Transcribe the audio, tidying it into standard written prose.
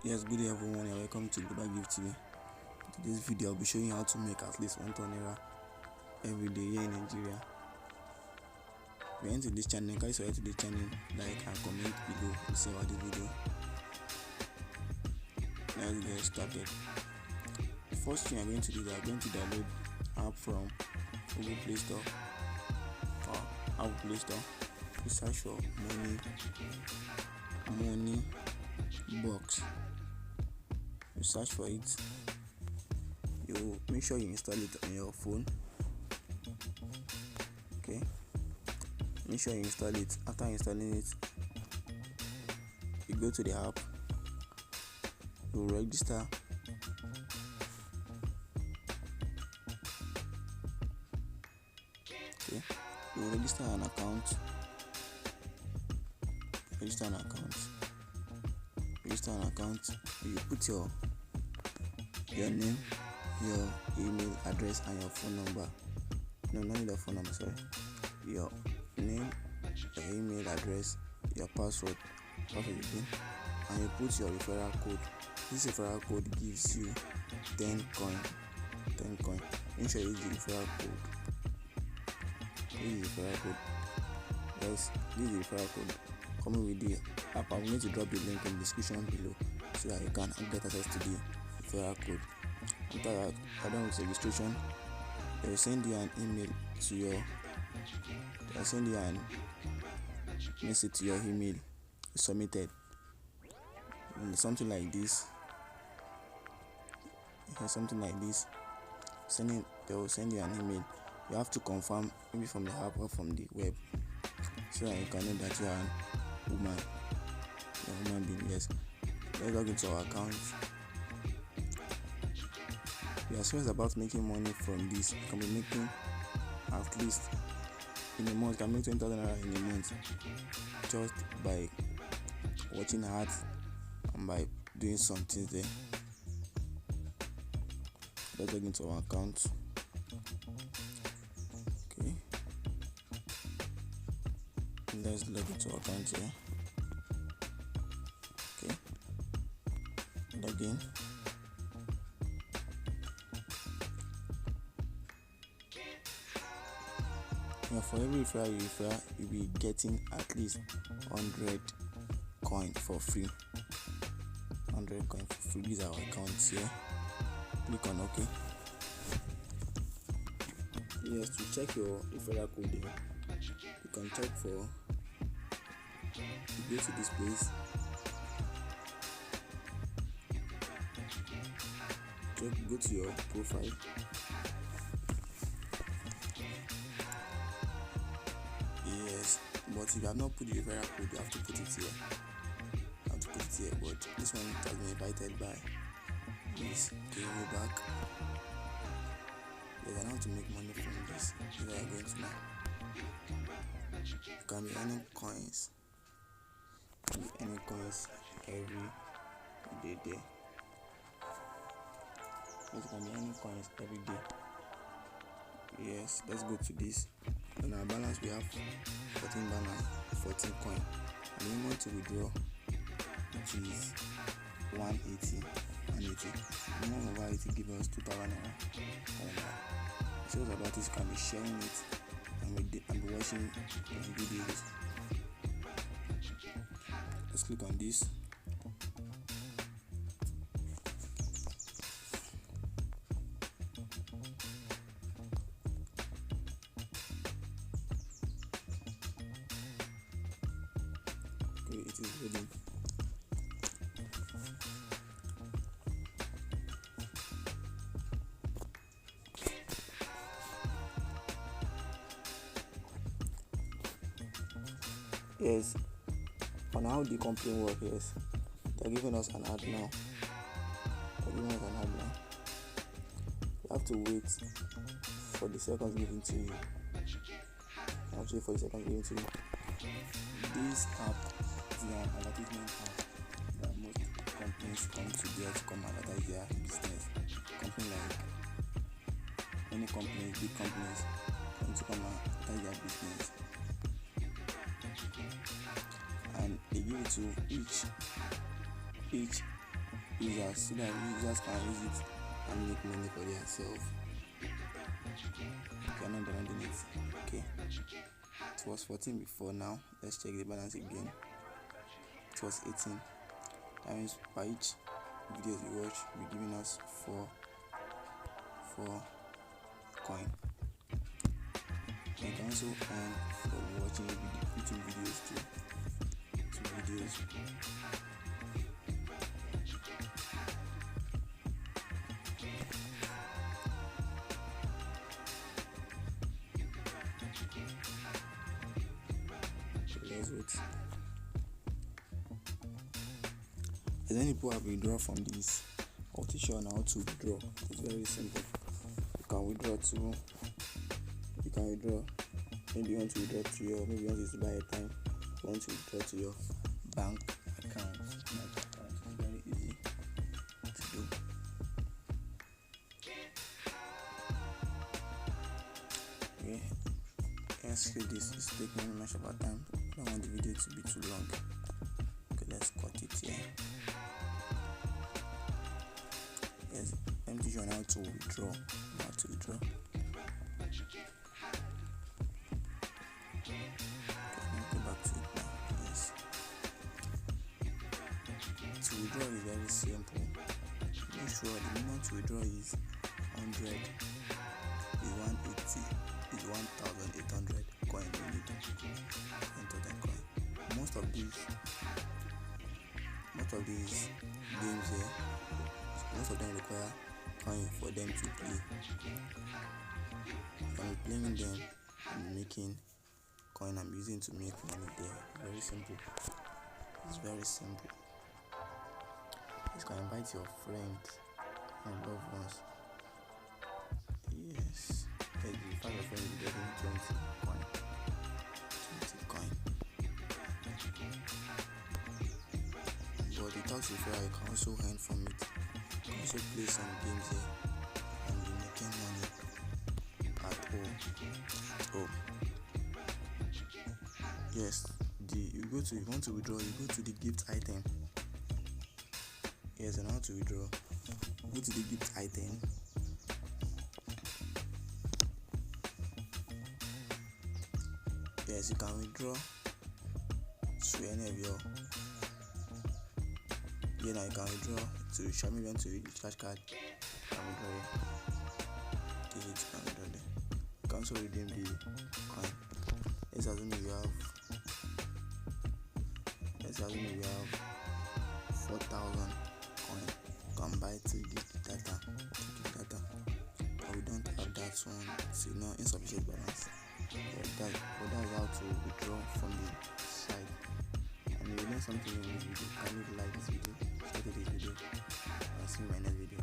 Yes, good day everyone and welcome to Global Gift TV. In today's video, I'll be showing you how to make at least 1 ton naira every day here in Nigeria. If you're into this channel, guys, subscribe to the channel, like and comment below to see about the video. Let's get started. The first thing I'm going to do is I'm going to download app from Google Play Store or Apple Play Store. You search for money box. You search for it. You make sure you install it on your phone. Okay, make sure you install it. After installing it, you go to the app, you register. Okay, you register an account. Register an account. You put your name, your email address and your phone number. No, not your phone number, sorry. Your name, your email address, your password again, and you put your referral code. This referral code gives you 10 coin. Make sure you use the referral code. Guys, this is the referral code coming with the app. I'm going to drop the link in the description below so that you can get access to the referral code. After that, done with registration, they will send you an email to your. They'll send you an message to your email submitted. And something like this. They will send you an email. You have to confirm maybe from the app or from the web, so that you can know that you are a human being. Yes. Let's log into our account. We are serious about making money from this. You can be making at least in a month. You can make 20,000 naira in a month just by watching ads and by doing some things there. Let's log into our account. Okay. Let's log into our account here. Okay. Log in. Now for every referral you refer, you'll be getting at least 100 coin for free. 100 coin for free. These are our accounts here. Click on OK. Yes, to check your referral code here, you can check for. You go to this place. Go to your profile. Yes, but if you have not put the referral code, you have to put it here. But this one has been invited by. Please go back. There's an how to make money from this. These are going to now. You can be earning coins. Every day there. You can be earning coins every day. Yes, let's go to this. On our balance we have 14 coin. And we want to withdraw, which is 180. Minimum over 80 give us 2,000 naira. So about this, can be sharing it and be watching the videos. Let's click on this. Okay, it is loading. Yes, on how the company work, yes, they're giving us an ad now. You have to wait for the seconds given to you. This app is an advertisement app that most companies come together to come advertise their business. Company like many companies, big companies, come to come advertise their business. And they give it to each users so that users can use it and make money for themselves. Okay, I'm not downloading it. Okay, it was 14 before. Now let's check the balance again. It was 18. That means by each videos we watch, we're giving us 4 coin. And you can also earn from watching YouTube videos too. 2 videos. Let's wait. As many people have withdrawn from this, I'll teach you on how to withdraw. It's very simple. You can withdraw maybe you want to withdraw to your, maybe you want to buy Airtime, you want to withdraw to your bank account. It's very easy to do. Okay, let's leave this. It's taking much of our time. I don't want the video to be too long. Okay, let's cut it here. Yes, let me teach you on how to withdraw. To withdraw is very simple. Make sure the minimum to withdraw is 100, is 180, is 1,800 coin you need. 1,000 coin. Most of these games here, most of them require coin for them to play. I'm playing them and making coin. I'm using to make money there. Very simple. It's very simple. You can invite your friends and loved ones. Yes. If you find your friend, you get 20 coin. 20 coin. But without referral, you can also earn from it. You can also play some games here and be making money at home. Yes. You want to withdraw, you go to the gift item. Yes, and how to withdraw. Go to the gift item. Yes, you can withdraw to any of your. Yeah, now you can withdraw to show me when to recharge card. You can withdraw here. Take it and withdraw there. You can also redeem the coin. Let's assume you have 4,000 coin. You can buy 2 gig data. But we don't have that one, so insufficient balance. But that's how to withdraw from the site. And if you learn something in this video, kindly like this video, share this video, and see you in my next video.